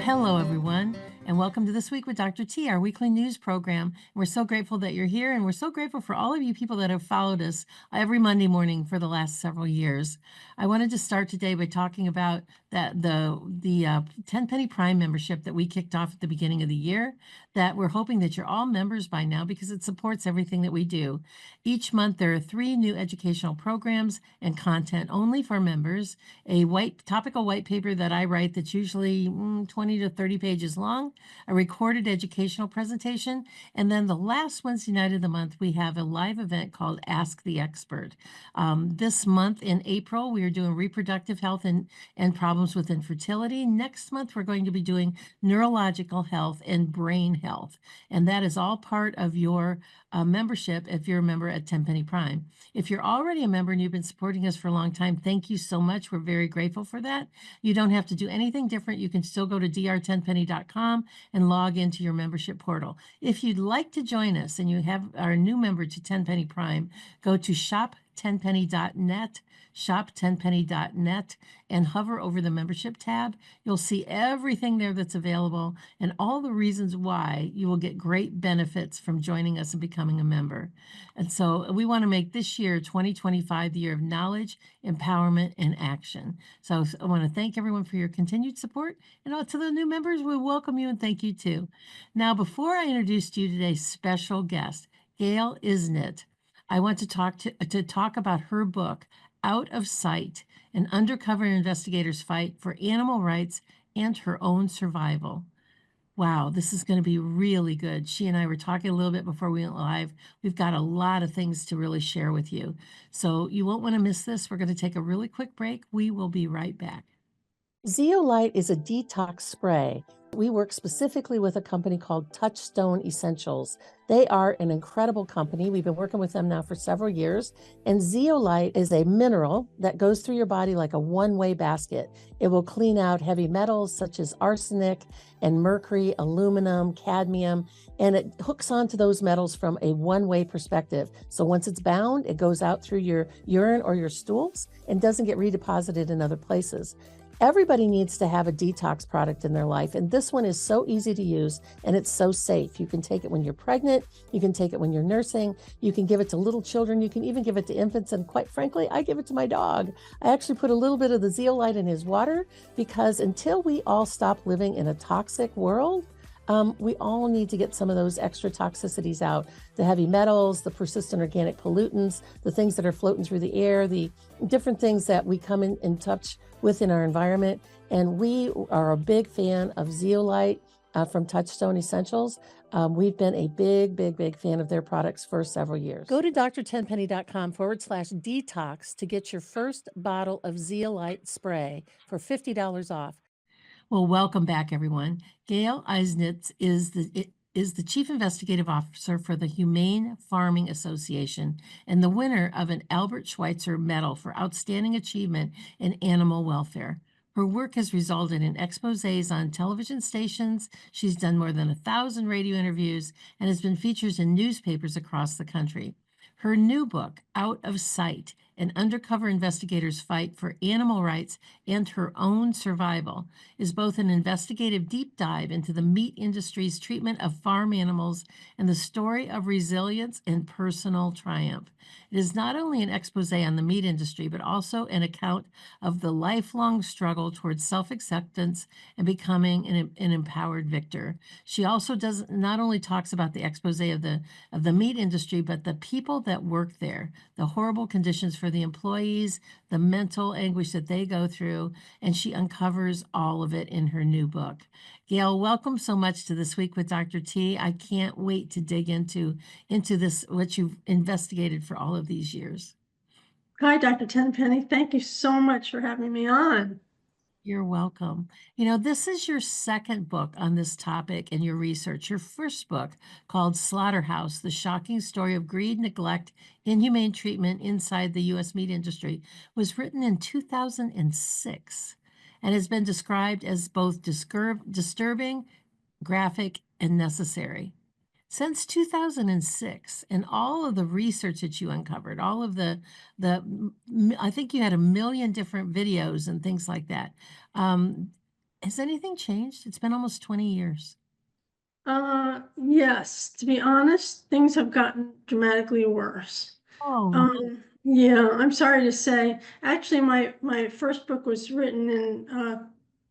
Hello, everyone, and welcome to This Week with Dr. T, our weekly news program. We're so grateful that you're here, and we're so grateful for all of you people that have followed us every Monday morning for the last several years. I wanted to start today by talking about the Tenpenny Prime membership that we kicked off at the beginning of the year, that we're hoping that you're all members by now because it supports everything that we do. Each month, there are 3 new educational programs and content only for members, a topical white paper that I write that's usually 20 to 30 pages long, a recorded educational presentation, and then the last Wednesday night of the month, we have a live event called Ask the Expert. This month in April, we are doing reproductive health and problems with infertility. Next month, we're going to be doing neurological health and brain health, and that is all part of your membership if you're a member at Tenpenny Prime. If you're already a member and you've been supporting us for a long time, thank you so much. We're very grateful for that. You don't have to do anything different. You can still go to drtenpenny.com and log into your membership portal. If you'd like to join us and you are a new member to Tenpenny Prime, go to shop10penny.net, shop10penny.net, and hover over the membership tab. You'll see everything there that's available and all the reasons why you will get great benefits from joining us and becoming a member. And so we want to make this year, 2025, the year of knowledge, empowerment, and action. So I want to thank everyone for your continued support. And to the new members, we welcome you and thank you too. Now, before I introduce to you today's special guest, Gail Eisnitz, I want to talk about her book, Out of Sight, an undercover investigator's fight for animal rights and her own survival. Wow, this is going to be really good. She and I were talking a little bit before we went live. We've got a lot of things to really share with you. So you won't want to miss this. We're going to take a really quick break. We will be right back. Zeolite is a detox spray. We work specifically with a company called Touchstone Essentials. They are an incredible company. We've been working with them now for several years. And zeolite is a mineral that goes through your body like a one-way basket. It will clean out heavy metals such as arsenic and mercury, aluminum, cadmium, and it hooks onto those metals from a one-way perspective. So once it's bound, it goes out through your urine or your stools and doesn't get redeposited in other places. Everybody needs to have a detox product in their life, and this one is so easy to use and it's so safe. You can take it when you're pregnant, you can take it when you're nursing, you can give it to little children, you can even give it to infants, and quite frankly, I give it to my dog. I actually put a little bit of the zeolite in his water because until we all stop living in a toxic world, we all need to get some of those extra toxicities out, the heavy metals, the persistent organic pollutants, the things that are floating through the air, the different things that we come in touch with in our environment. And we are a big fan of zeolite from Touchstone Essentials. We've been a big fan of their products for several years. Go to drtenpenny.com/detox to get your first bottle of zeolite spray for $50 off. Well, welcome back, everyone. Gail Eisnitz is the Chief Investigative Officer for the Humane Farming Association and the winner of an Albert Schweitzer Medal for Outstanding Achievement in Animal Welfare. Her work has resulted in exposés on television stations. She's done more than 1,000 radio interviews and has been featured in newspapers across the country. Her new book, Out of Sight, an undercover investigator's fight for animal rights and her own survival, is both an investigative deep dive into the meat industry's treatment of farm animals and the story of resilience and personal triumph. It is not only an exposé on the meat industry, but also an account of the lifelong struggle towards self-acceptance and becoming an empowered victor. She also not only talks about the exposé of the meat industry, but the people that work there, the horrible conditions for the employees, the mental anguish that they go through, and she uncovers all of it in her new book. Gail, welcome so much to This Week with Dr. T. I can't wait to dig into this, what you've investigated for all of these years. Hi, Dr. Tenpenny. Thank you so much for having me on. You're welcome. You know, this is your second book on this topic in your research. Your first book, called Slaughterhouse, The Shocking Story of Greed, Neglect, Inhumane Treatment Inside the U.S. Meat Industry, was written in 2006 and has been described as both disturbing, graphic, and necessary. Since 2006, and all of the research that you uncovered, all of I think you had 1 million different videos and things like that. Has anything changed? It's been almost 20 years. Yes, to be honest, things have gotten dramatically worse. Oh, Yeah, I'm sorry to say. Actually, my first book was written in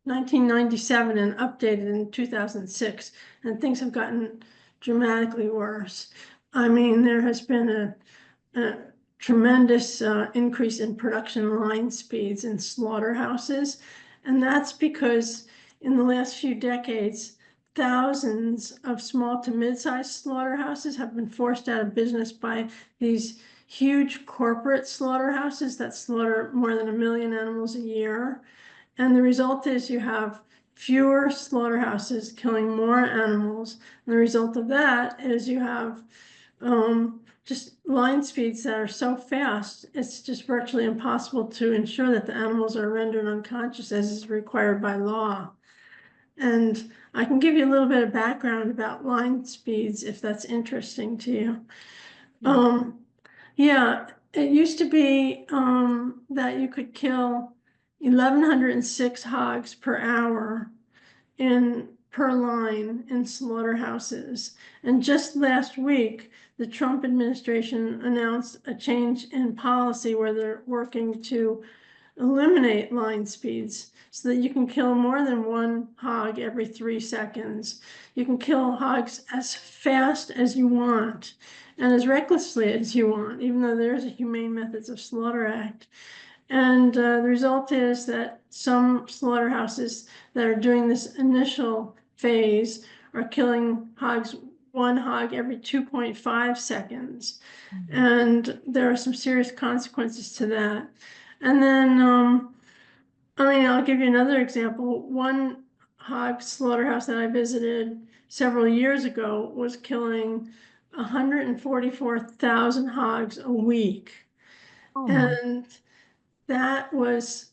1997 and updated in 2006, and things have gotten dramatically worse. I mean, there has been a tremendous increase in production line speeds in slaughterhouses, and that's because in the last few decades, thousands of small to mid-sized slaughterhouses have been forced out of business by these huge corporate slaughterhouses that slaughter more than 1 million animals a year. And the result is you have fewer slaughterhouses killing more animals. And the result of that is you have just line speeds that are so fast, it's just virtually impossible to ensure that the animals are rendered unconscious as is required by law. And I can give you a little bit of background about line speeds if that's interesting to you. yeah. Yeah, it used to be that you could kill 1,106 hogs per hour per line in slaughterhouses. And just last week, the Trump administration announced a change in policy where they're working to eliminate line speeds so that you can kill more than one hog every 3 seconds. You can kill hogs as fast as you want and as recklessly as you want, even though there's a Humane Methods of Slaughter Act. And the result is that some slaughterhouses that are doing this initial phase are killing one hog every 2.5 seconds. And there are some serious consequences to that. And then, I'll give you another example. One hog slaughterhouse that I visited several years ago was killing 144,000 hogs a week. Oh my. And that was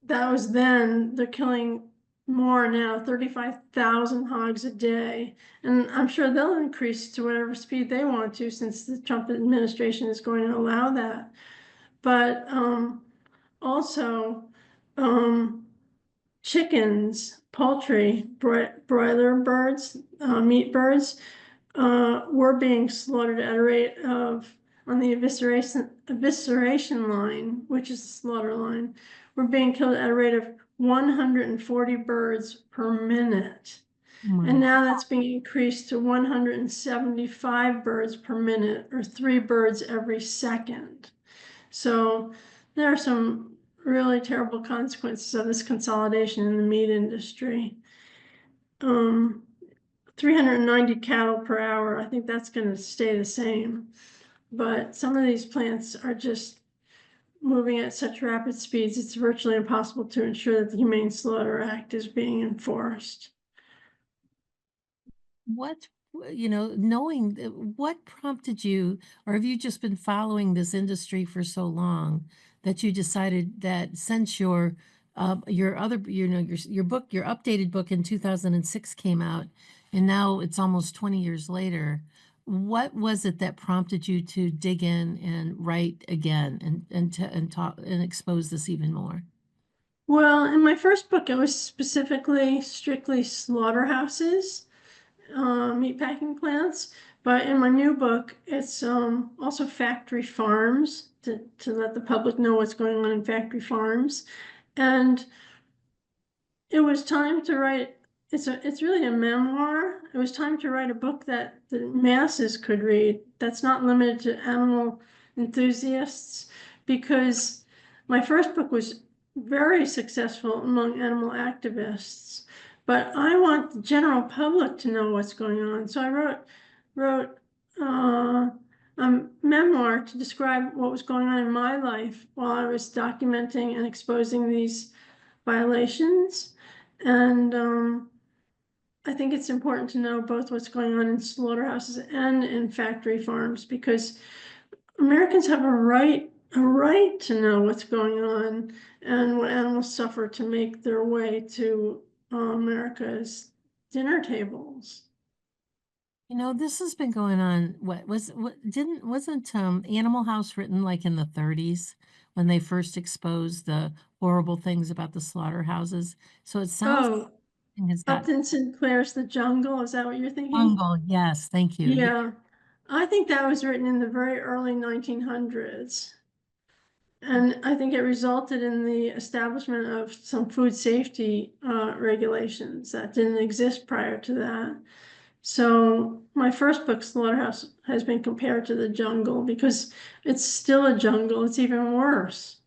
then. They're killing more now, 35,000 hogs a day. And I'm sure they'll increase to whatever speed they want to since the Trump administration is going to allow that. But also, chickens, poultry, broiler birds, meat birds, were being slaughtered at a rate of, on the evisceration line, which is the slaughter line, were being killed at a rate of 140 birds per minute. Oh my. And now that's being increased to 175 birds per minute, or 3 birds every second. So there are some really terrible consequences of this consolidation in the meat industry. 390 cattle per hour, I think that's going to stay the same. But some of these plants are just moving at such rapid speeds, it's virtually impossible to ensure that the Humane Slaughter Act is being enforced. What, knowing what prompted you, or have you just been following this industry for so long that you decided that since your other, your book, your updated book in 2006 came out, and now it's almost 20 years later, what was it that prompted you to dig in and write again and talk and expose this even more? Well, in my first book, it was strictly slaughterhouses, meatpacking plants. But in my new book, it's also factory farms to let the public know what's going on in factory farms. And it was time to write, it's really a memoir. It was time to write a book that the masses could read, that's not limited to animal enthusiasts, because my first book was very successful among animal activists, but I want the general public to know what's going on. So I wrote a memoir to describe what was going on in my life while I was documenting and exposing these violations. And I think it's important to know both what's going on in slaughterhouses and in factory farms, because Americans have a right to know what's going on and what animals suffer to make their way to America's dinner tables. This has been going on. Wasn't Animal House written like in the 30s? when they first exposed the horrible things about the slaughterhouses. So it sounds Oh, like something has got Upton Sinclair's The Jungle, is that what you're thinking? jungle. Yes, thank you. Yeah. Yeah, I think that was written in the very early 1900s. And I think it resulted in the establishment of some food safety regulations that didn't exist prior to that. So my first book, Slaughterhouse, has been compared to The Jungle because it's still a jungle. It's even worse.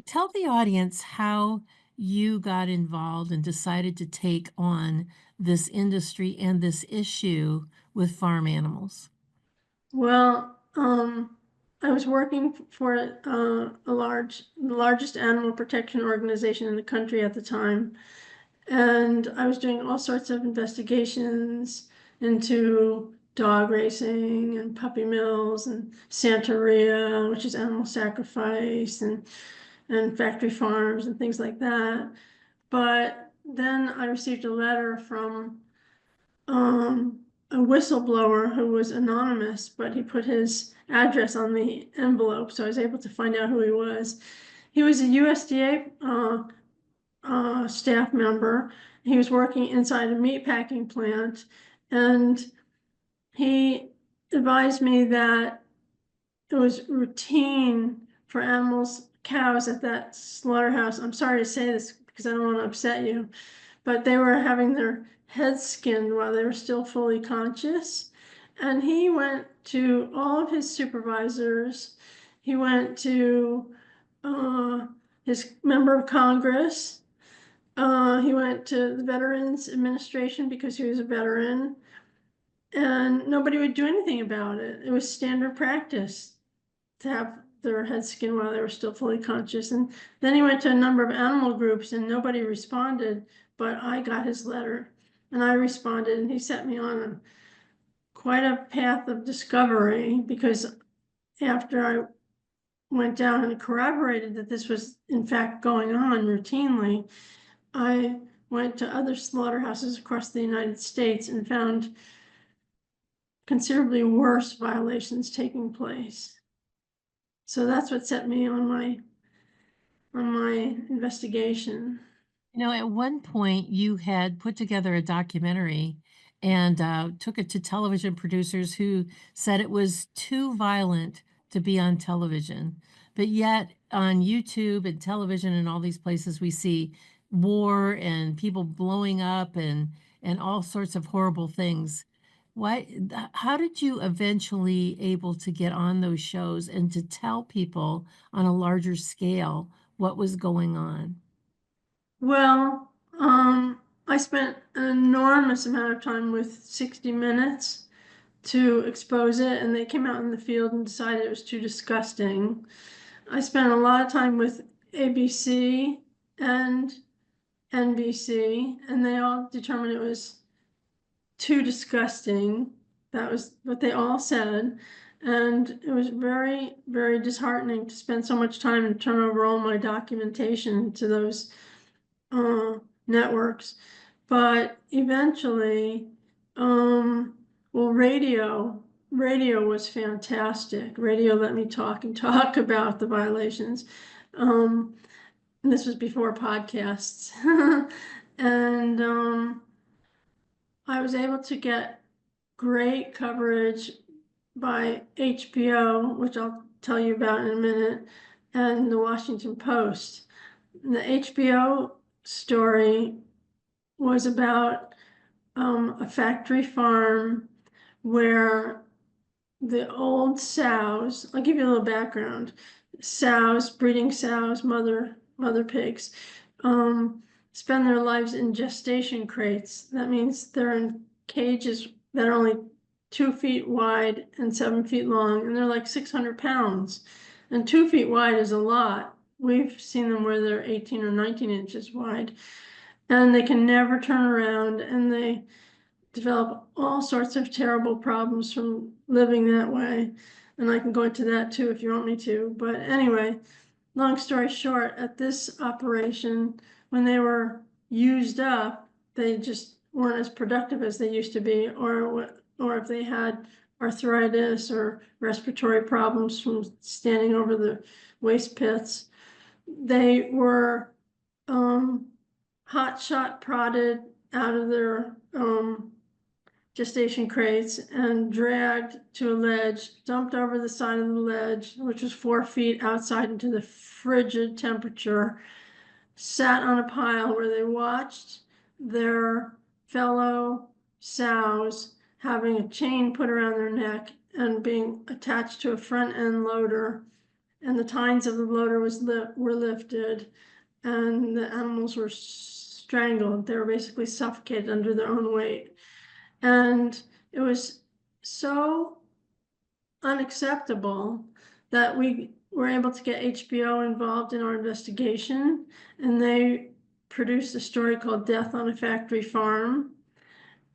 Tell the audience how you got involved and decided to take on this industry and this issue with farm animals. Well, I was working for the largest animal protection organization in the country at the time. And I was doing all sorts of investigations into dog racing and puppy mills and Santeria, which is animal sacrifice, and factory farms and things like that. But then I received a letter from a whistleblower who was anonymous, but he put his address on the envelope, so I was able to find out who he was. He was a USDA staff member. He was working inside a meat packing plant, and he advised me that it was routine for animals, cows at that slaughterhouse. I'm sorry to say this because I don't want to upset you, but they were having their heads skinned while they were still fully conscious. And he went to all of his supervisors. He went to his member of Congress. He went to the Veterans Administration because he was a veteran, and nobody would do anything about it. It was standard practice to have their head skin while they were still fully conscious. And then he went to a number of animal groups and nobody responded, but I got his letter and I responded, and he set me on quite a path of discovery, because after I went down and corroborated that this was in fact going on routinely, I went to other slaughterhouses across the United States and found considerably worse violations taking place. So that's what set me on my investigation. You know, at one point you had put together a documentary and took it to television producers who said it was too violent to be on television. But yet on YouTube and television and all these places, we see war and people blowing up and all sorts of horrible things. How did you eventually able to get on those shows and to tell people on a larger scale what was going on? Well, I spent an enormous amount of time with 60 Minutes to expose it, and they came out in the field and decided it was too disgusting. I spent a lot of time with ABC and NBC, and they all determined it was too disgusting. That was what they all said. And it was very, very disheartening to spend so much time and turn over all my documentation to those networks. But eventually, well, radio was fantastic. Radio let me talk and talk about the violations. And this was before podcasts. And I was able to get great coverage by HBO, which I'll tell you about in a minute, and the Washington Post. The HBO story was about a factory farm where the old sows, I'll give you a little background. Sows, breeding sows, mother pigs, spend their lives in gestation crates. That means they're in cages that are only 2 feet wide and 7 feet long, and they're like 600 pounds. And 2 feet wide is a lot. We've seen them where they're 18 or 19 inches wide, and they can never turn around, and they develop all sorts of terrible problems from living that way. And I can go into that too if you want me to. But anyway, long story short, at this operation, when they were used up, they just weren't as productive as they used to be, or if they had arthritis or respiratory problems from standing over the waste pits. They were hot shot prodded out of their gestation crates and dragged to a ledge, dumped over the side of the ledge, which was 4 feet outside into the frigid temperature, sat on a pile where they watched their fellow sows having a chain put around their neck and being attached to a front end loader. And the tines of the loader were lifted, and the animals were strangled. They were basically suffocated under their own weight. And it was so unacceptable that we were able to get HBO involved in our investigation, and they produced a story called Death on a Factory Farm.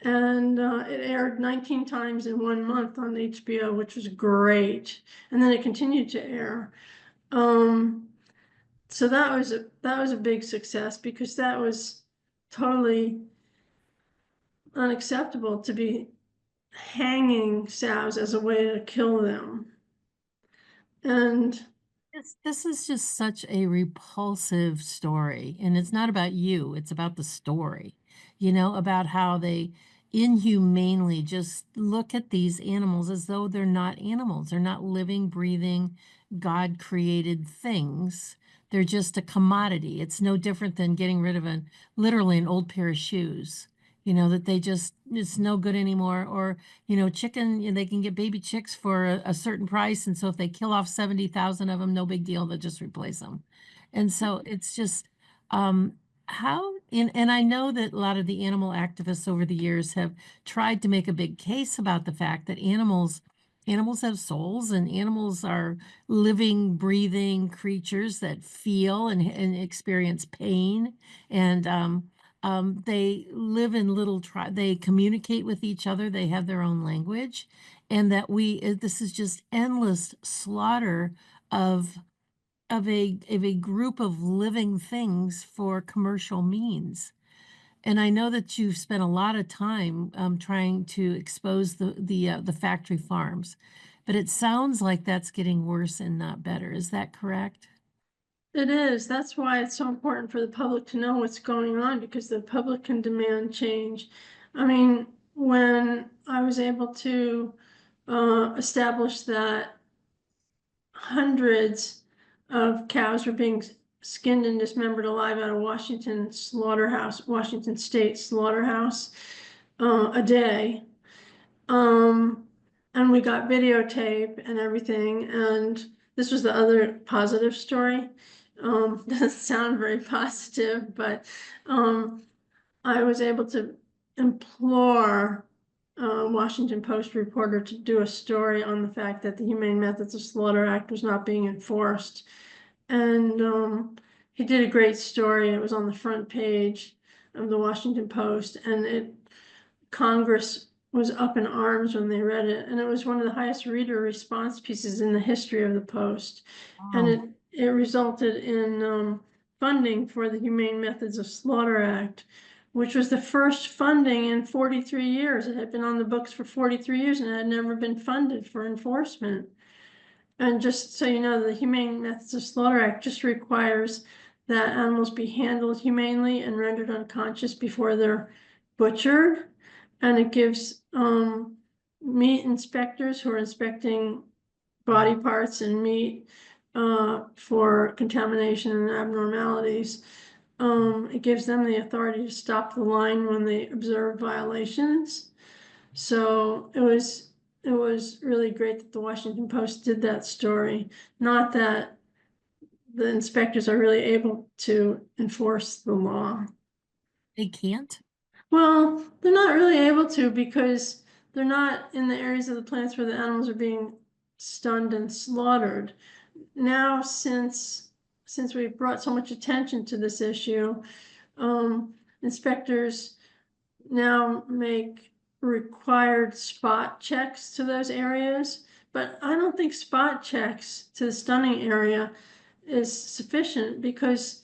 And it aired 19 times in 1 month on HBO, which was great. And then it continued to air. So that was a big success, because that was totally unacceptable to be hanging sows as a way to kill them. And This is just such a repulsive story. And it's not about you, it's about the story, about how they inhumanely just look at these animals as though they're not animals. They're not living, breathing, God created things. They're just a commodity. It's no different than getting rid of literally an old pair of shoes. That it's no good anymore. Or, chicken, they can get baby chicks for a certain price. And so if they kill off 70,000 of them, no big deal, they'll just replace them. And so it's just, and I know that a lot of the animal activists over the years have tried to make a big case about the fact that animals have souls, and animals are living, breathing creatures that feel and experience pain. And they live in they communicate with each other, they have their own language, and that this is just endless slaughter of a group of living things for commercial means. And I know that you've spent a lot of time trying to expose the factory farms, but it sounds like that's getting worse and not better. Is that correct? it is. That's why it's so important for the public to know what's going on, because the public can demand change. I mean, when I was able to establish that hundreds of cows were being skinned and dismembered alive at a Washington State slaughterhouse a day. And we got videotape and everything. And this was the other positive story. Doesn't sound very positive, but I was able to implore a Washington Post reporter to do a story on the fact that the Humane Methods of Slaughter Act was not being enforced. And he did a great story. It was on the front page of the Washington Post, and Congress was up in arms when they read it, and it was one of the highest reader response pieces in the history of the Post. And Wow. it resulted in funding for the Humane Methods of Slaughter Act, which was the first funding in 43 years. It had been on the books for 43 years and it had never been funded for enforcement. And just so you know, the Humane Methods of Slaughter Act just requires that animals be handled humanely and rendered unconscious before they're butchered. And it gives meat inspectors who are inspecting body parts and meat for contamination and abnormalities. It gives them the authority to stop the line when they observe violations. So it was really great that the Washington Post did that story. Not that the inspectors are really able to enforce the law. They can't? Well, they're not really able to, because they're not in the areas of the plants where the animals are being stunned and slaughtered. Now, since we've brought so much attention to this issue, inspectors now make required spot checks to those areas. But I don't think spot checks to the stunning area is sufficient, because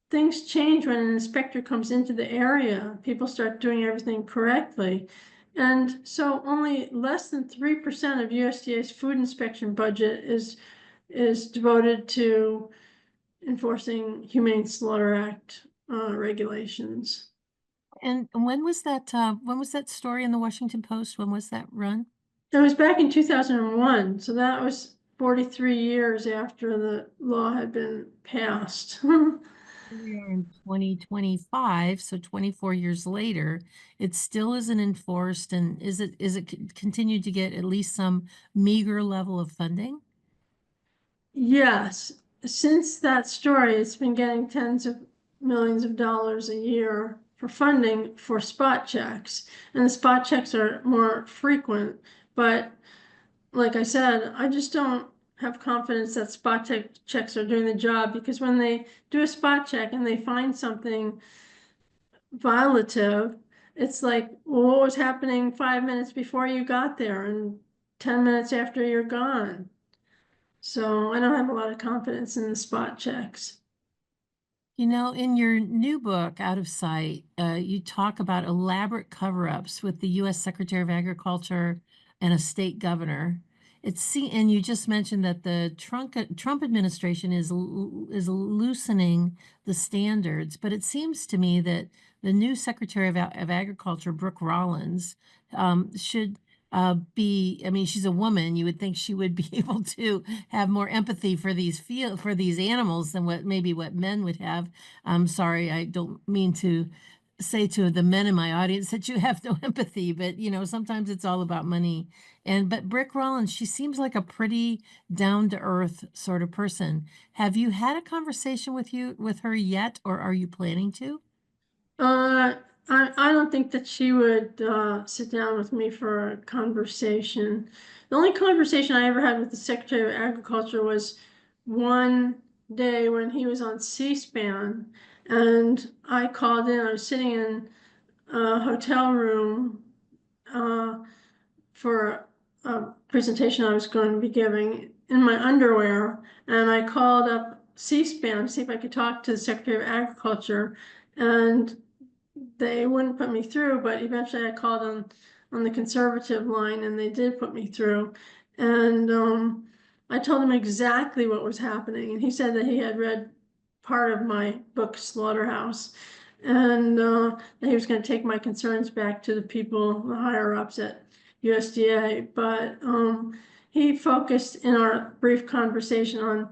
things change when an inspector comes into the area. People start doing everything correctly. And so only less than 3% of USDA's food inspection budget is devoted to enforcing Humane Slaughter Act regulations. And when was that story in the Washington Post? When was that run? It was back in 2001, so that was 43 years after the law had been passed. We are in 2025, so 24 years later, it still isn't enforced. And is it continued to get at least some meager level of funding? Yes, since that story, it's been getting tens of millions of dollars a year for funding for spot checks. And the spot checks are more frequent, but like I said, I just don't have confidence that checks are doing the job, because when they do a spot check and they find something violative, it's like, well, what was happening 5 minutes before you got there and 10 minutes after you're gone? So I don't have a lot of confidence in the spot checks. You know, in your new book, Out of Sight, you talk about elaborate cover-ups with the U.S. Secretary of Agriculture and a state governor. And you just mentioned that the Trump administration is loosening the standards, but it seems to me that the new Secretary of Agriculture, Brooke Rollins, should be. I mean, she's a woman. You would think she would be able to have more empathy for these animals than what men would have. I'm sorry, I don't mean to say to the men in my audience that you have no empathy, but sometimes it's all about money. But Brick Rollins, she seems like a pretty down to earth sort of person. Have you had a conversation with her yet, or are you planning to? Uh, I don't think that she would sit down with me for a conversation. The only conversation I ever had with the Secretary of Agriculture was one day when he was on C-SPAN, and I called in. I was sitting in a hotel room uh, for a presentation I was going to be giving in my underwear, and I called up C-SPAN to see if I could talk to the Secretary of Agriculture, and they wouldn't put me through, but eventually I called on the conservative line and they did put me through. And I told him exactly what was happening. And he said that he had read part of my book, Slaughterhouse, and that he was going to take my concerns back to the people, the higher ups at USDA. But he focused in our brief conversation on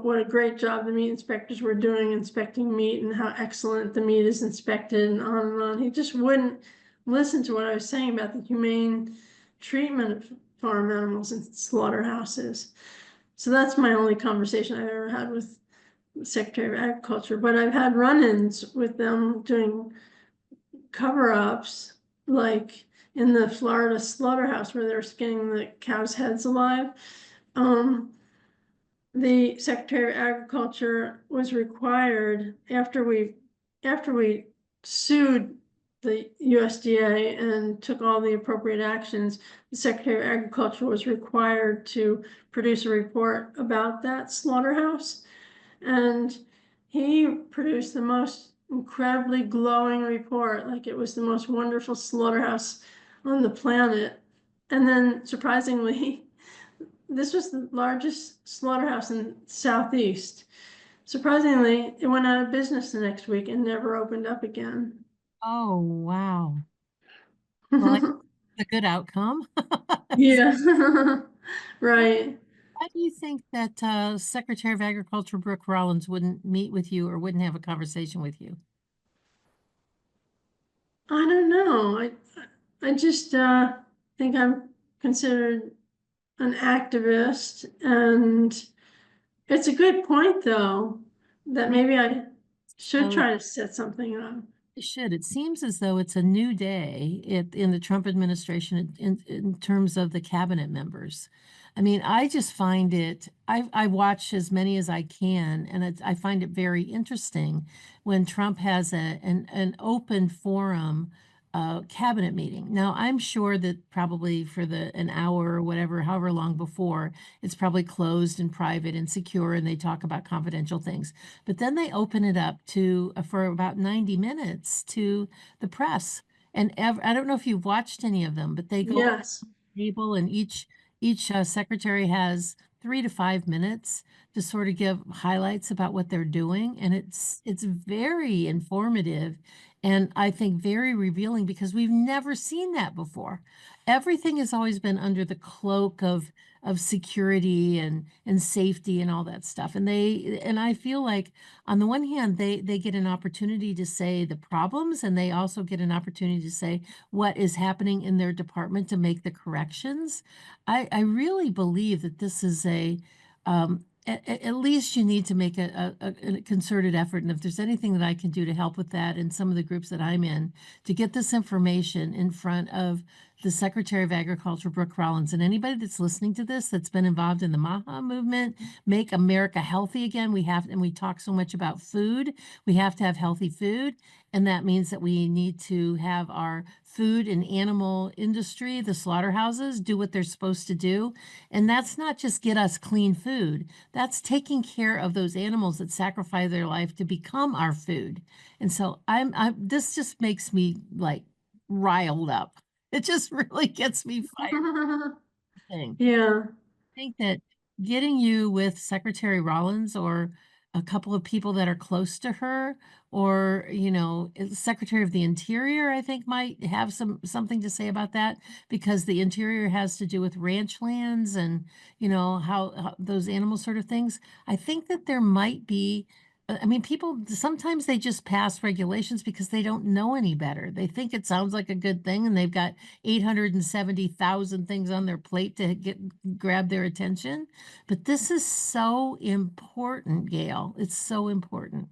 what a great job the meat inspectors were doing inspecting meat and how excellent the meat is inspected and on and on. He just wouldn't listen to what I was saying about the humane treatment of farm animals in slaughterhouses. So that's my only conversation I've ever had with the Secretary of Agriculture. But I've had run-ins with them doing cover-ups, like in the Florida slaughterhouse where they're skinning the cows' heads alive. The Secretary of Agriculture was required, after we sued the USDA and took all the appropriate actions, the Secretary of Agriculture was required to produce a report about that slaughterhouse. And he produced the most incredibly glowing report, like it was the most wonderful slaughterhouse on the planet. And then surprisingly, this was the largest slaughterhouse in Southeast. Surprisingly, it went out of business the next week and never opened up again. Oh, wow. Well, I a good outcome. Yeah, Why right. why do you think that Secretary of Agriculture Brooke Rollins wouldn't meet with you or wouldn't have a conversation with you? I don't know. I just think I'm considered an activist, and it's a good point though that Maybe maybe I should so. try to set something up. It should. It seems as though it's a new day in the Trump administration in terms of the cabinet members. I mean, I just find I watch as many as I can, and I find it very interesting when Trump has an open forum cabinet meeting. Now, I'm sure that probably for an hour or whatever, however long before, it's probably closed and private and secure, and they talk about confidential things. But then they open it up to for about 90 minutes to the press. And I don't know if you've watched any of them, but they go Yes. table, and each secretary has 3 to 5 minutes to sort of give highlights about what they're doing, and it's very informative, and I think very revealing, because we've never seen that before. Everything has always been under the cloak of security and safety and all that stuff, and I feel like on the one hand they get an opportunity to say the problems, and they also get an opportunity to say what is happening in their department to make the corrections. I really believe that this is at least you need to make a concerted effort. And if there's anything that I can do to help with that in some of the groups that I'm in, to get this information in front of the Secretary of Agriculture, Brooke Rollins, and anybody that's listening to this that's been involved in the MAHA movement, Make America Healthy Again. And we talk so much about food. We have to have healthy food. And that means that we need to have our food and animal industry, the slaughterhouses, do what they're supposed to do. And that's not just get us clean food. That's taking care of those animals that sacrifice their life to become our food. And so this just makes me like riled up. It just really gets me fired. Yeah. Think that getting you with Secretary Rollins or a couple of people that are close to her, or Secretary of the Interior, I think might have something to say about that, because the Interior has to do with ranch lands and how those animal sort of things. I think that there might be. I mean, people sometimes they just pass regulations because they don't know any better. They think it sounds like a good thing, and they've got 870,000 things on their plate to grab their attention. But this is so important, Gail. It's so important.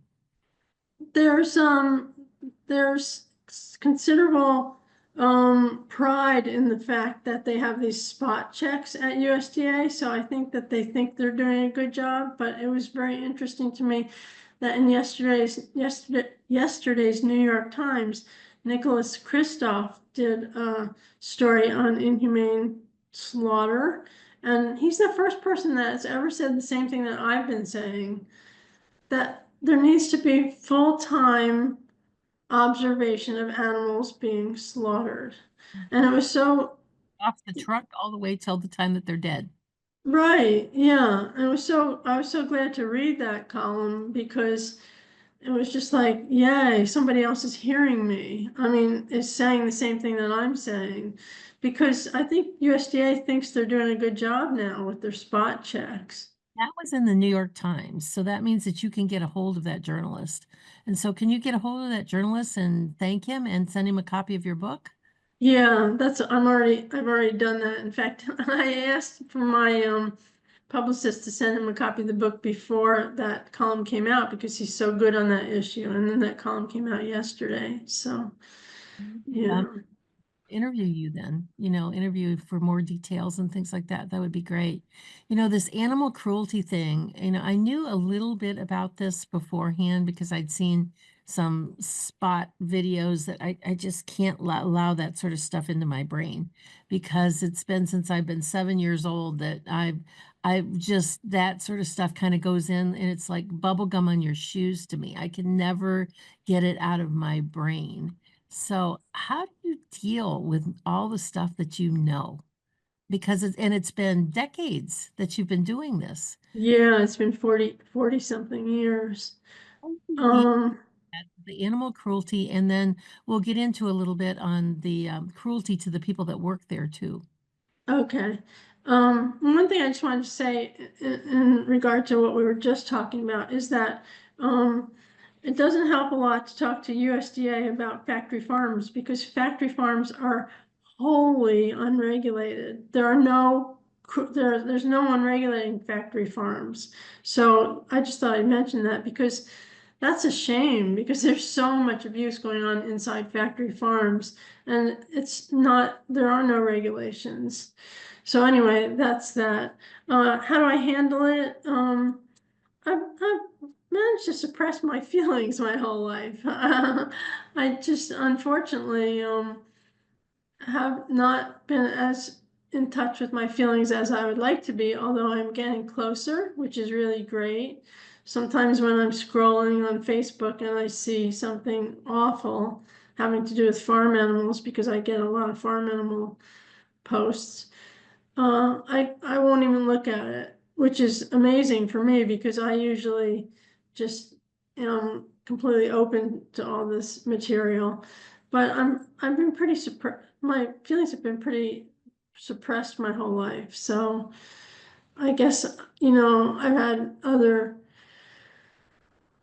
There's there's considerable pride in the fact that they have these spot checks at USDA. So I think that they think they're doing a good job. But it was very interesting to me that in yesterday's New York Times, Nicholas Kristof did a story on inhumane slaughter, and he's the first person that's ever said the same thing that I've been saying, that there needs to be full-time observation of animals being slaughtered. And it was so Off the truck all the way till the time that they're dead. right, yeah. And I was so glad to read that column, because it was just like, yay, somebody else is hearing me. I mean, is saying the same thing that I'm saying. Because I think USDA thinks they're doing a good job now with their spot checks. That was in the New York Times. So that means that you can get a hold of that journalist. And so can you get a hold of that journalist and thank him and send him a copy of your book? Yeah, I've already done that. In fact, I asked for my publicist to send him a copy of the book before that column came out, because he's so good on that issue. And then that column came out yesterday. So, yeah. Interview you then, interview for more details and things like that. That would be great. This animal cruelty thing, I knew a little bit about this beforehand because I'd seen some spot videos that I just can't allow that sort of stuff into my brain, because it's been since I've been 7 years old that I've just, that sort of stuff kind of goes in, and it's like bubble gum on your shoes to me. I can never get it out of my brain. So how do you deal with all the stuff that you know? Because it's been decades that you've been doing this. Yeah, it's been 40 something years. How do you deal Um, with the animal cruelty, and then we'll get into a little bit on the cruelty to the people that work there too. okay. One thing I just wanted to say in regard to what we were just talking about is that it doesn't help a lot to talk to USDA about factory farms, because factory farms are wholly unregulated. There's no one regulating factory farms. So I just thought I'd mention that, because that's a shame, because there's so much abuse going on inside factory farms, and there are no regulations. So anyway, that's that. How do I handle it? I've managed to suppress my feelings my whole life. I just unfortunately have not been as in touch with my feelings as I would like to be, although I'm getting closer, which is really great. Sometimes when I'm scrolling on Facebook and I see something awful having to do with farm animals, because I get a lot of farm animal posts, I won't even look at it, which is amazing for me because I usually just am completely open to all this material. But I've been pretty my feelings have been pretty suppressed my whole life. So I guess, I've had other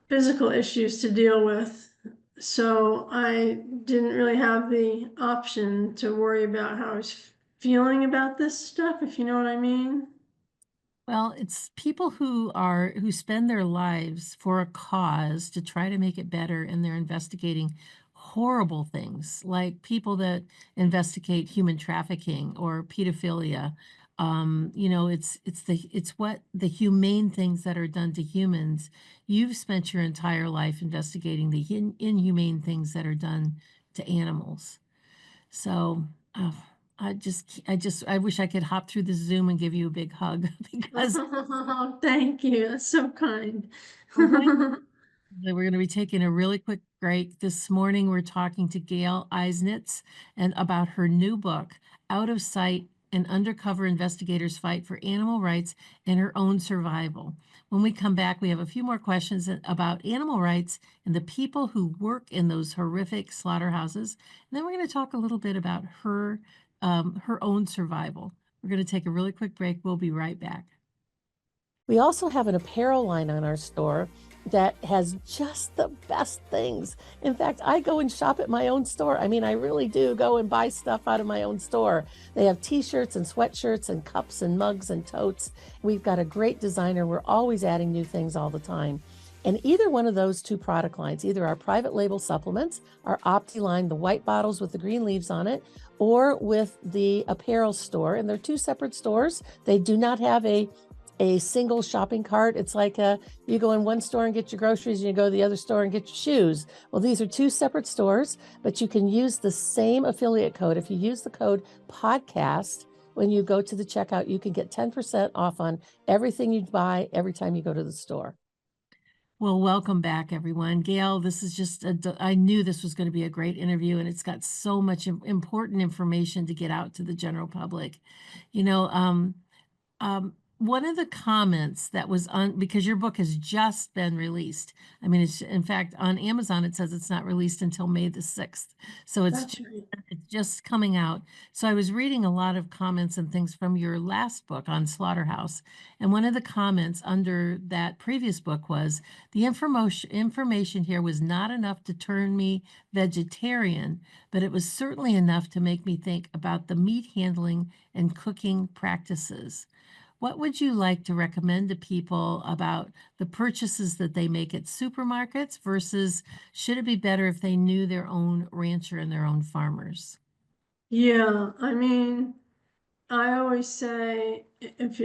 physical issues to deal with. So I didn't really have the option to worry about how I was feeling about this stuff, if you know what I mean. Well, it's people who spend their lives for a cause to try to make it better, and they're investigating horrible things, like people that investigate human trafficking or pedophilia. It's what the humane things that are done to humans. You've spent your entire life investigating the inhumane things that are done to animals. So, oh, I wish I could hop through the Zoom and give you a big hug because Oh, thank you. That's so kind. we're going to be taking a really quick break. This morning, we're talking to Gail Eisnitz and about her new book, Out of Sight: An Undercover Investigator's Fight for Animal Rights and Her Own Survival. When we come back, we have a few more questions about animal rights and the people who work in those horrific slaughterhouses. And then we're going to talk a little bit about her own survival. We're going to take a really quick break. We'll be right back. We also have an apparel line on our store that has just the best things. In fact, I go and shop at my own store. I mean, I really do go and buy stuff out of my own store. They have t-shirts and sweatshirts and cups and mugs and totes. We've got a great designer. We're always adding new things all the time. And either one of those two product lines, either our private label supplements, our Opti line, the white bottles with the green leaves on it, or with the apparel store, and they're two separate stores. They do not have a single shopping cart. It's like you go in one store and get your groceries and you go to the other store and get your shoes. Well, these are two separate stores, but you can use the same affiliate code. If you use the code podcast, when you go to the checkout, you can get 10% off on everything you buy every time you go to the store. Well, welcome back, everyone. Gail, this is I knew this was going to be a great interview, and it's got so much important information to get out to the general public. You know, one of the comments that was on, because your book has just been released. I mean, it's in fact on Amazon, it says it's not released until May the 6th. So That's right. it's just coming out. So I was reading a lot of comments and things from your last book on Slaughterhouse. And one of the comments under that previous book was the information here was not enough to turn me vegetarian, but it was certainly enough to make me think about the meat handling and cooking practices. What would you like to recommend to people about the purchases that they make at supermarkets versus should it be better if they knew their own rancher and their own farmers? Yeah, I mean, I always say if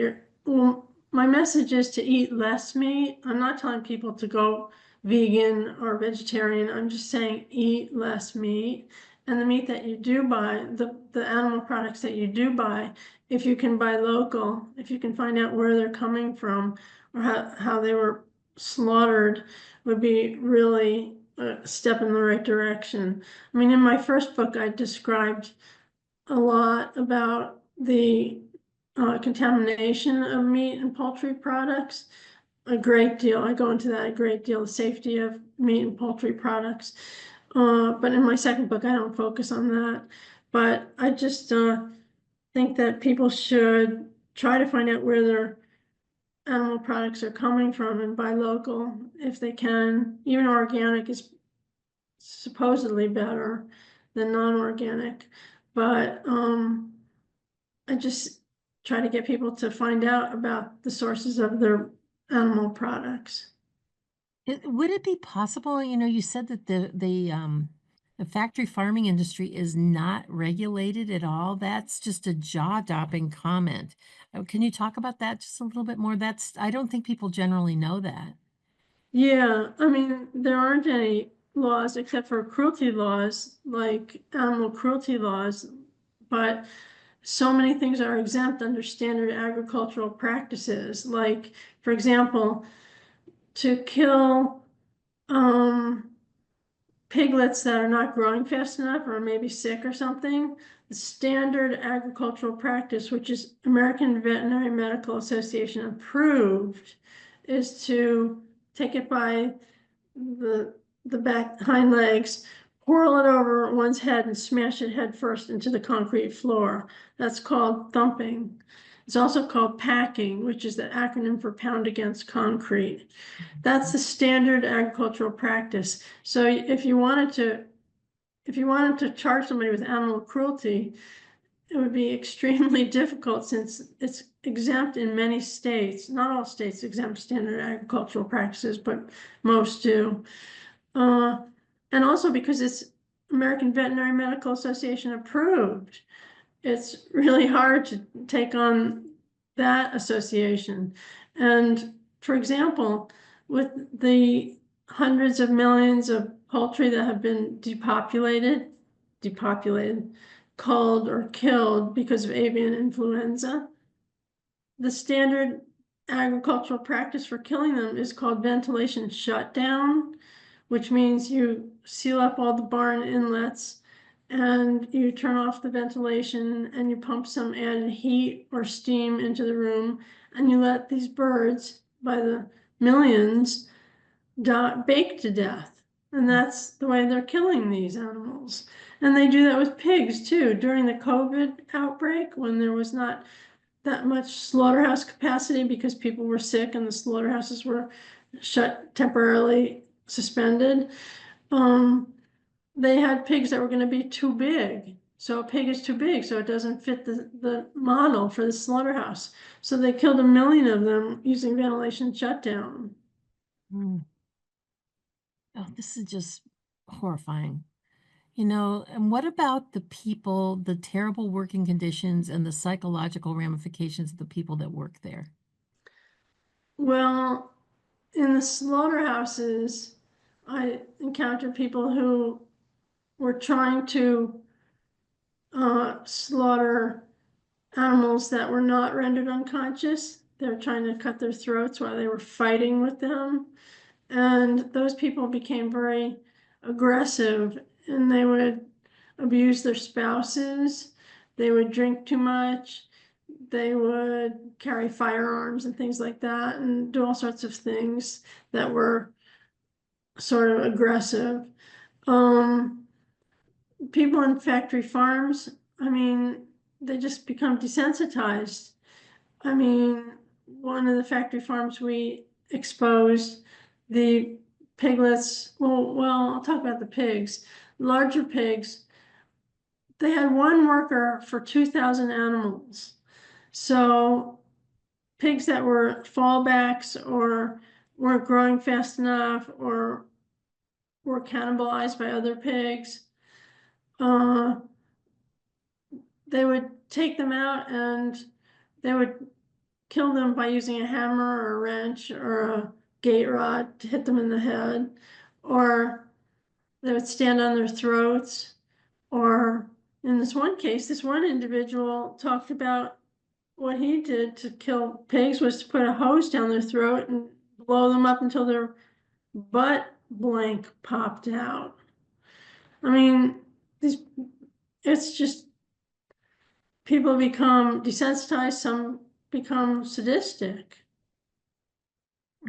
well, my message is to eat less meat. I'm not telling people to go vegan or vegetarian. I'm just saying eat less meat. And the meat that you do buy, the animal products that you do buy, if you can buy local, if you can find out where they're coming from or how they were slaughtered, would be really a step in the right direction. I mean, in my first book, I described a lot about the contamination of meat and poultry products. A great deal. I go into that a great deal, the safety of meat and poultry products. But in my second book, I don't focus on that. But I just think that people should try to find out where their animal products are coming from and buy local if they can. Even organic is supposedly better than non-organic. But I just try to get people to find out about the sources of their animal products. Would it be possible, you said that the factory farming industry is not regulated at all. That's just a jaw-dropping comment. Can you talk about that just a little bit more? I don't think people generally know that. Yeah, I mean, there aren't any laws except for cruelty laws, like animal cruelty laws, but so many things are exempt under standard agricultural practices. Like, for example, to kill um, piglets that are not growing fast enough or maybe sick or something, the standard agricultural practice, which is American Veterinary Medical Association approved, is to take it by the back hind legs, whirl it over one's head and smash it head first into the concrete floor. That's called thumping. It's also called packing, which is the acronym for pound against concrete. That's the standard agricultural practice. So if you wanted to charge somebody with animal cruelty, it would be extremely difficult since it's exempt in many states. Not all states exempt standard agricultural practices, but most do. And also because it's American Veterinary Medical Association approved, it's really hard to take on that association. And for example, with the hundreds of millions of poultry that have been depopulated, culled or killed because of avian influenza, the standard agricultural practice for killing them is called ventilation shutdown, which means you seal up all the barn inlets and you turn off the ventilation and you pump some added heat or steam into the room and you let these birds by the millions bake to death. And that's the way they're killing these animals. And they do that with pigs too. During the COVID outbreak, when there was not that much slaughterhouse capacity because people were sick and the slaughterhouses were temporarily suspended, they had pigs that were going to be too big. So a pig is too big, so it doesn't fit the model for the slaughterhouse. So they killed 1 million of them using ventilation shutdown. Mm. Oh, this is just horrifying. And what about the people, the terrible working conditions and the psychological ramifications of the people that work there? Well, in the slaughterhouses, I encountered people who were trying to slaughter animals that were not rendered unconscious. They were trying to cut their throats while they were fighting with them. And those people became very aggressive and they would abuse their spouses. They would drink too much. They would carry firearms and things like that and do all sorts of things that were sort of aggressive. People in factory farms, I mean, they just become desensitized. I mean, one of the factory farms we exposed, the piglets, well, I'll talk about the pigs. Larger pigs, they had one worker for 2,000 animals. So pigs that were fallbacks or weren't growing fast enough or were cannibalized by other pigs, they would take them out and they would kill them by using a hammer or a wrench or a gate rod to hit them in the head, or they would stand on their throats. Or in this one case, this one individual talked about what he did to kill pigs was to put a hose down their throat and blow them up until their butt blank popped out. I mean, it's just people become desensitized, some become sadistic.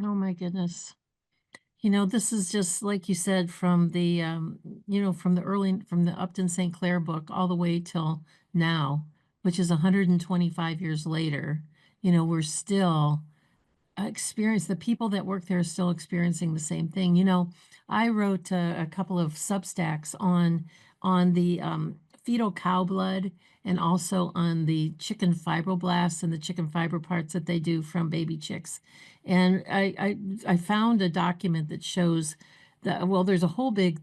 Oh my goodness. This is just like you said from from the Upton St. Clair book all the way till now, which is 125 years later. We're still the people that work there are still experiencing the same thing. I wrote a couple of Substacks on the fetal cow blood and also on the chicken fibroblasts and the chicken fiber parts that they do from baby chicks. And I found a document that shows that, well, there's a whole big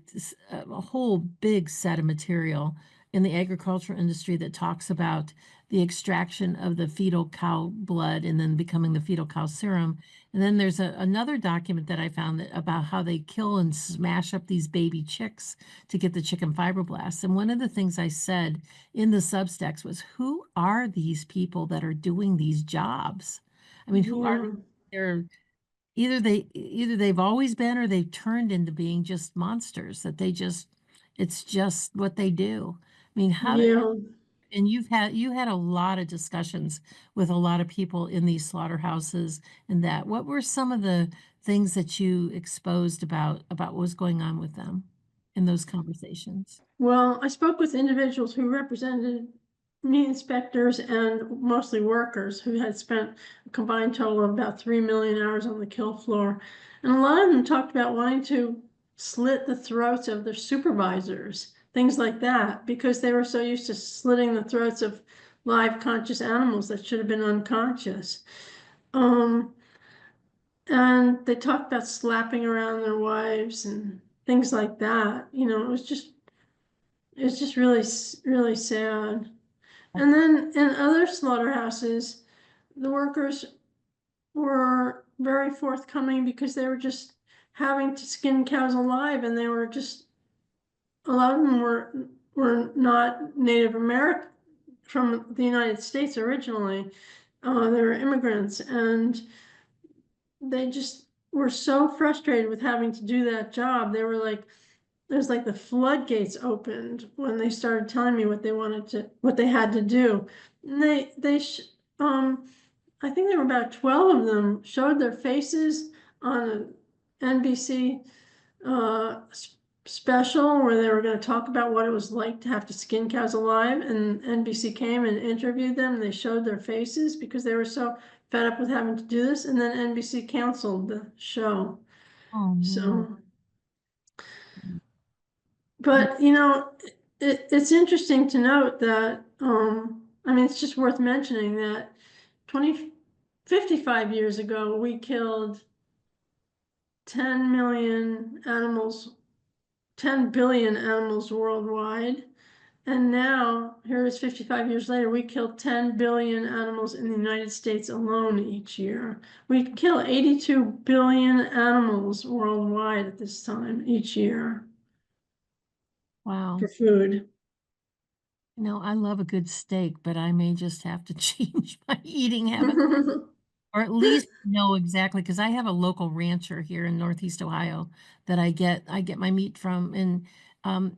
set of material in the agricultural industry that talks about the extraction of the fetal cow blood and then becoming the fetal cow serum. And then there's another document that I found about how they kill and smash up these baby chicks to get the chicken fibroblasts. And one of the things I said in the Substacks was, who are these people that are doing these jobs? I mean, who are they're either they've always been or they've turned into being just monsters that it's just what they do. I mean, Yeah. and you had a lot of discussions with a lot of people in these slaughterhouses and that. What were some of the things that you exposed about what was going on with them in those conversations? Well, I spoke with individuals who represented meat inspectors and mostly workers who had spent a combined total of about 3 million hours on the kill floor. And a lot of them talked about wanting to slit the throats of their supervisors, things like that, because they were so used to slitting the throats of live conscious animals that should have been unconscious. Um, and they talked about slapping around their wives and things like that. You know, it's just really, really sad. And then in other slaughterhouses, the workers were very forthcoming because they were just having to skin cows alive, and they were just a lot of them were not Native American from the United States originally. They were immigrants, and they just were so frustrated with having to do that job. They were like, there's like the floodgates opened when they started telling me what they had to do. And I think there were about 12 of them showed their faces on an NBC special where they were going to talk about what it was like to have to skin cows alive. And NBC came and interviewed them. And they showed their faces because they were so fed up with having to do this. And then NBC canceled the show. Oh man. So. But you know, it's interesting to note that I mean, it's just worth mentioning that 55 years ago we killed 10 million animals, 10 billion animals worldwide. And now, here is 55 years later, we kill 10 billion animals in the United States alone each year. We kill 82 billion animals worldwide at this time each year Wow. for food. I love a good steak, but I may just have to change my eating habits. Or at least know exactly, because I have a local rancher here in Northeast Ohio that I get my meat from, and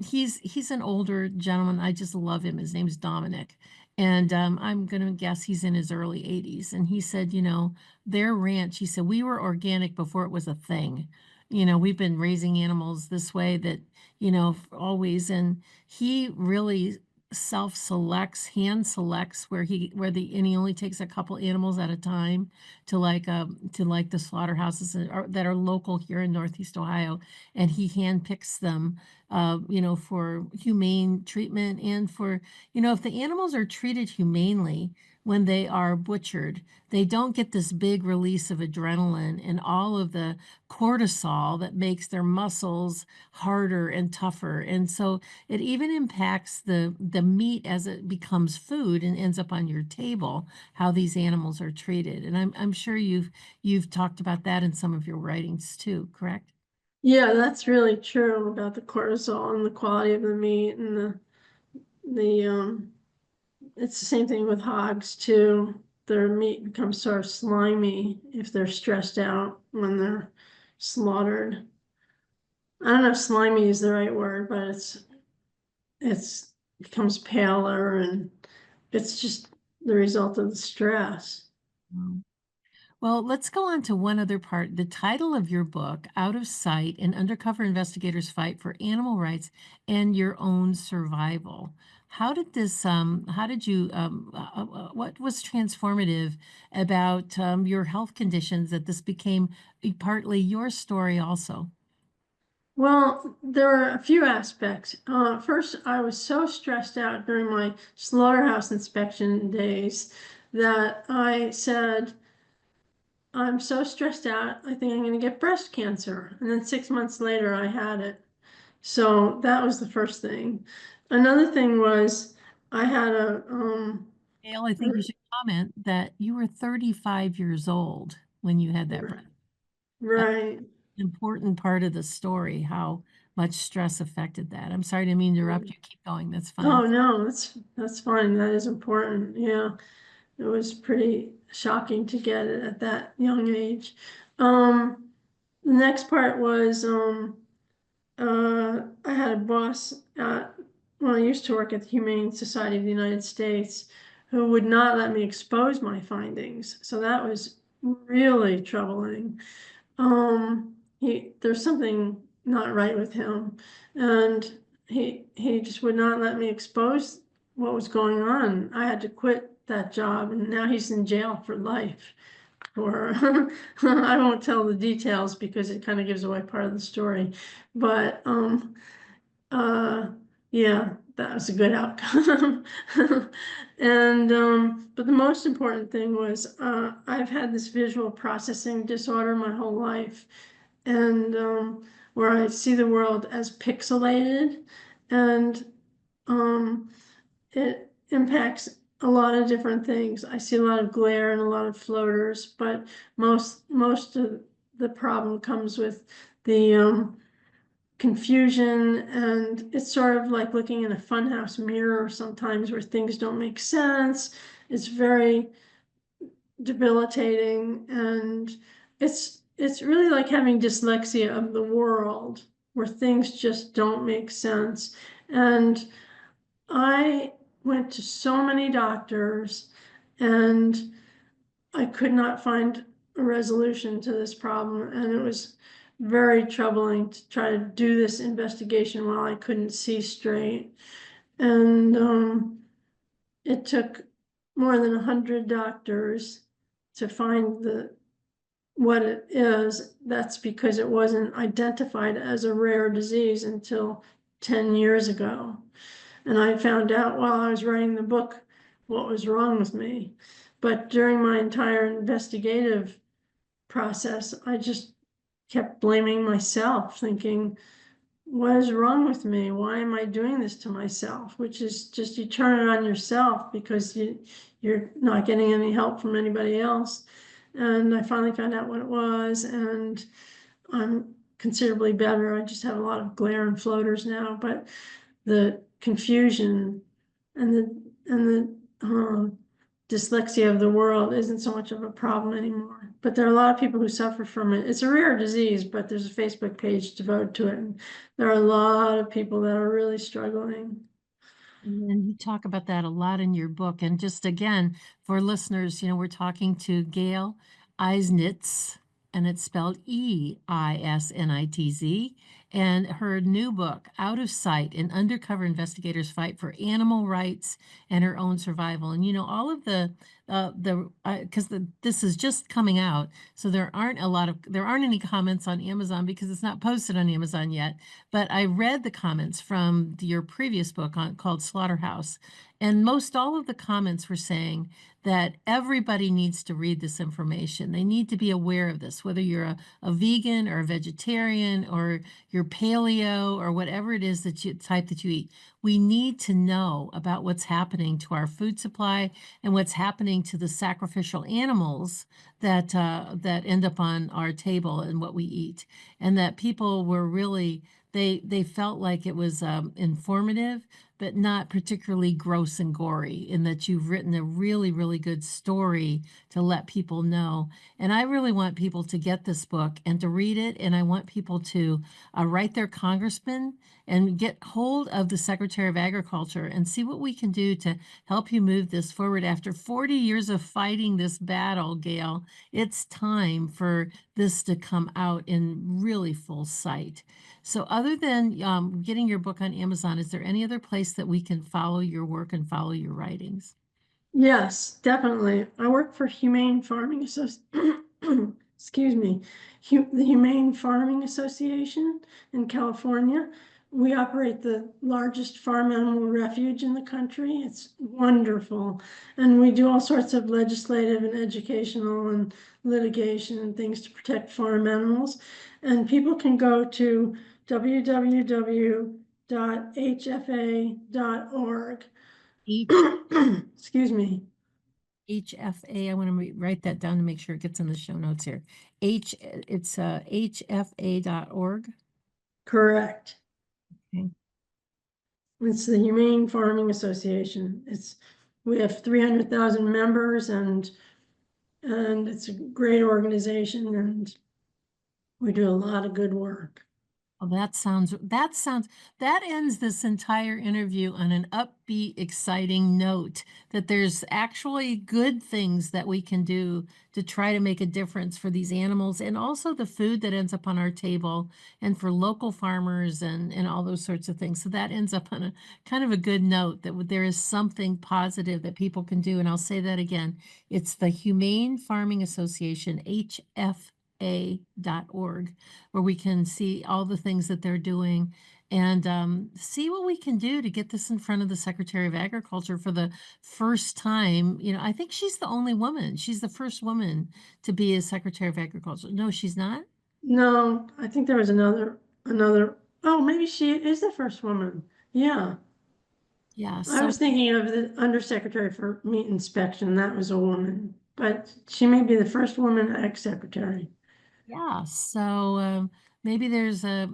he's an older gentleman. I just love him. His name's Dominic, and I'm gonna guess he's in his early 80s. And he said, their ranch. He said we were organic before it was a thing. We've been raising animals this way that always, and he really hand selects and he only takes a couple animals at a time to like the slaughterhouses that are local here in Northeast Ohio, and he hand picks them, for humane treatment and for, if the animals are treated humanely when they are butchered, they don't get this big release of adrenaline and all of the cortisol that makes their muscles harder and tougher. And so it even impacts the meat as it becomes food and ends up on your table, how these animals are treated. And I'm sure you've talked about that in some of your writings too, correct? Yeah, that's really true about the cortisol and the quality of the meat and the it's the same thing with hogs too. Their meat becomes sort of slimy if they're stressed out when they're slaughtered. I don't know if slimy is the right word, but it's becomes paler, and it's just the result of the stress. Wow. Well, let's go on to one other part. The title of your book, Out of Sight: An Undercover Investigator's Fight for Animal Rights and Your Own Survival. How did you, what was transformative about your health conditions that this became partly your story also? Well, there are a few aspects. First, I was so stressed out during my slaughterhouse inspection days that I said, I'm so stressed out, I think I'm going to get breast cancer. And then 6 months later, I had it. So that was the first thing. Another thing was I had Gail, I think you should comment that you were 35 years old when you had that breast. That's right. an important part of the story, how much stress affected that. I'm sorry to interrupt you. Keep going. That's fine. Oh no, that's fine. That is important. Yeah. It was pretty shocking to get it at that young age. The next part was I had a boss when I used to work at the Humane Society of the United States who would not let me expose my findings. So that was really troubling. There's something not right with him, and he just would not let me expose what was going on. I had to quit that job, and now he's in jail for life. Or I won't tell the details because it kind of gives away part of the story, but uh, yeah, that was a good outcome. And but the most important thing was I've had this visual processing disorder my whole life, and where I see the world as pixelated, and it impacts a lot of different things. I see a lot of glare and a lot of floaters, but most of the problem comes with the confusion, and it's sort of like looking in a funhouse mirror sometimes where things don't make sense. It's very debilitating, and it's really like having dyslexia of the world where things just don't make sense. And I went to so many doctors, and I could not find a resolution to this problem, and it was very troubling to try to do this investigation while I couldn't see straight. And it took more than 100 doctors to find what it is. That's because it wasn't identified as a rare disease until 10 years ago. And I found out while I was writing the book what was wrong with me. But during my entire investigative process, I just kept blaming myself, thinking, what is wrong with me? Why am I doing this to myself? Which is just you turn it on yourself because you're not getting any help from anybody else. And I finally found out what it was, and I'm considerably better. I just have a lot of glare and floaters now, but the confusion and the dyslexia of the world isn't so much of a problem anymore. But there are a lot of people who suffer from it. It's a rare disease, but there's a Facebook page devoted to it, and there are a lot of people that are really struggling. And you talk about that a lot in your book. And just again, for listeners, we're talking to Gail Eisnitz, and it's spelled Eisnitz. And her new book, Out of Sight, an undercover investigator's fight for animal rights and her own survival. And all of because this is just coming out, so there aren't any comments on Amazon because it's not posted on Amazon yet. But I read the comments from your previous book called Slaughterhouse, and most all of the comments were saying that everybody needs to read this information. They need to be aware of this, whether you're a vegan or a vegetarian or you're paleo or whatever it is type that you eat. We need to know about what's happening to our food supply and what's happening to the sacrificial animals that end up on our table and what we eat. And that people were really they felt like it was informative, but not particularly gross and gory, in that you've written a really, really good story to let people know. And I really want people to get this book and to read it. And I want people to write their congressman and get hold of the Secretary of Agriculture and see what we can do to help you move this forward. After 40 years of fighting this battle, Gail, it's time for this to come out in really full sight. So other than getting your book on Amazon, is there any other place that we can follow your work and follow your writings? Yes, definitely. I work for Humane Farming Association. Excuse me, the Humane Farming Association in California. We operate the largest farm animal refuge in the country. It's wonderful. And we do all sorts of legislative and educational and litigation and things to protect farm animals. And people can go to www.hfa.org. H Excuse me. HFA. I want to write that down to make sure it gets in the show notes here. It's hfa.org. Correct. Okay. It's the Humane Farming Association. It's We have 300,000 members, and it's a great organization, and we do a lot of good work. Oh, that ends this entire interview on an upbeat, exciting note that there's actually good things that we can do to try to make a difference for these animals and also the food that ends up on our table and for local farmers and all those sorts of things. So that ends up on a kind of a good note that there is something positive that people can do. And I'll say that again. It's the Humane Farming Association, HFA.org, where we can see all the things that they're doing and see what we can do to get this in front of the Secretary of Agriculture for the first time. You know, I think she's the only woman. She's the first woman to be a Secretary of Agriculture. No, she's not. No, I think there was another, oh, maybe she is the first woman. Yeah. Yeah. I So was thinking of the Undersecretary for Meat Inspection. That was a woman, but she may be the first woman ex-secretary. yeah, so maybe there's a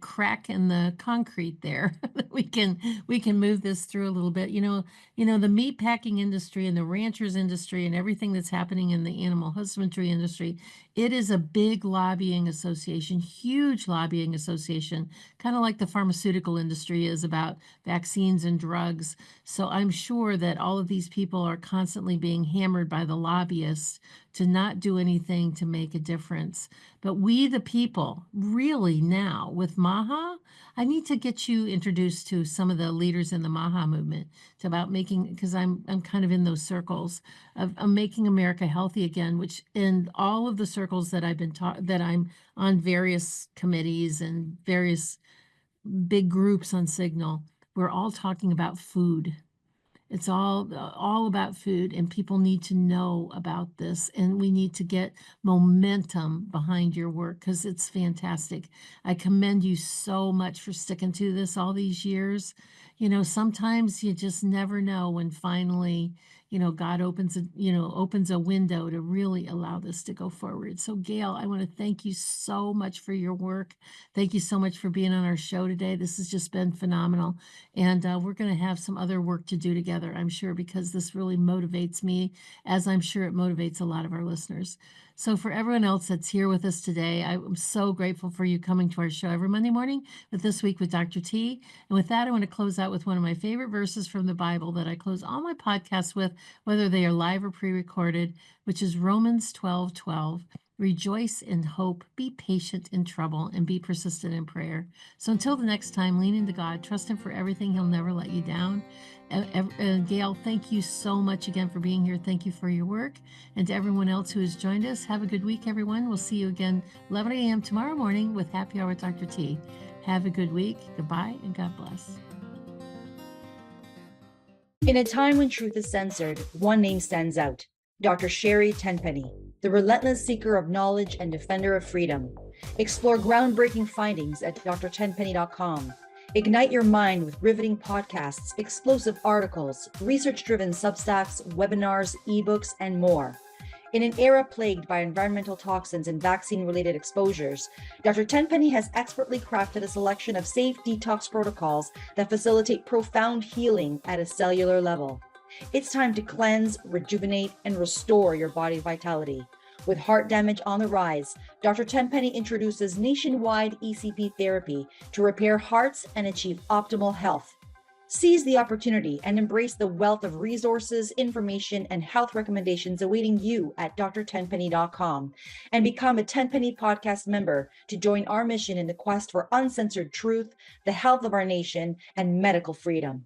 crack in the concrete there that we can move this through a little bit. The meat packing industry and the ranchers industry and everything that's happening in the animal husbandry industry, it is a big lobbying association, huge lobbying association, kind of like the pharmaceutical industry is about vaccines and drugs. So I'm sure that all of these people are constantly being hammered by the lobbyists to not do anything to make a difference. But we, the people, really now with MAHA, I need to get you introduced to some of the leaders in the MAHA movement to about making, because I'm kind of in those circles of making America healthy again, which in all of the circles that I've been taught, that I'm on various committees and various big groups on Signal, we're all talking about food. It's all about food, and people need to know about this, and we need to get momentum behind your work because it's fantastic. I commend you so much for sticking to this all these years. Sometimes you just never know when finally, God opens a window to really allow this to go forward. So Gail, I want to thank you so much for your work. Thank you so much for being on our show today. This has just been phenomenal. And we're going to have some other work to do together, I'm sure, because this really motivates me, as I'm sure it motivates a lot of our listeners. So for everyone else that's here with us today, I'm so grateful for you coming to our show every Monday morning with This Week with Dr. T. And with that, I want to close out with one of my favorite verses from the Bible that I close all my podcasts with, whether they are live or pre-recorded, which is Romans 12:12. Rejoice in hope, be patient in trouble, and be persistent in prayer. So until the next time, lean into God, trust Him for everything. He'll never let you down. Gail, thank you so much again for being here. Thank you for your work. And to everyone else who has joined us, have a good week, everyone. We'll see you again 11 a.m. tomorrow morning with Happy Hour with Dr. T. Have a good week. Goodbye, and God bless. In a time when truth is censored, one name stands out: Dr. Sherri Tenpenny, the relentless seeker of knowledge and defender of freedom. Explore groundbreaking findings at drtenpenny.com. Ignite your mind with riveting podcasts, explosive articles, research-driven Substacks, webinars, ebooks, and more. In an era plagued by environmental toxins and vaccine-related exposures, Dr. Tenpenny has expertly crafted a selection of safe detox protocols that facilitate profound healing at a cellular level. It's time to cleanse, rejuvenate, and restore your body's vitality. With heart damage on the rise, Dr. Tenpenny introduces nationwide ECP therapy to repair hearts and achieve optimal health. Seize the opportunity and embrace the wealth of resources, information, and health recommendations awaiting you at drtenpenny.com, and become a Tenpenny Podcast member to join our mission in the quest for uncensored truth, the health of our nation, and medical freedom.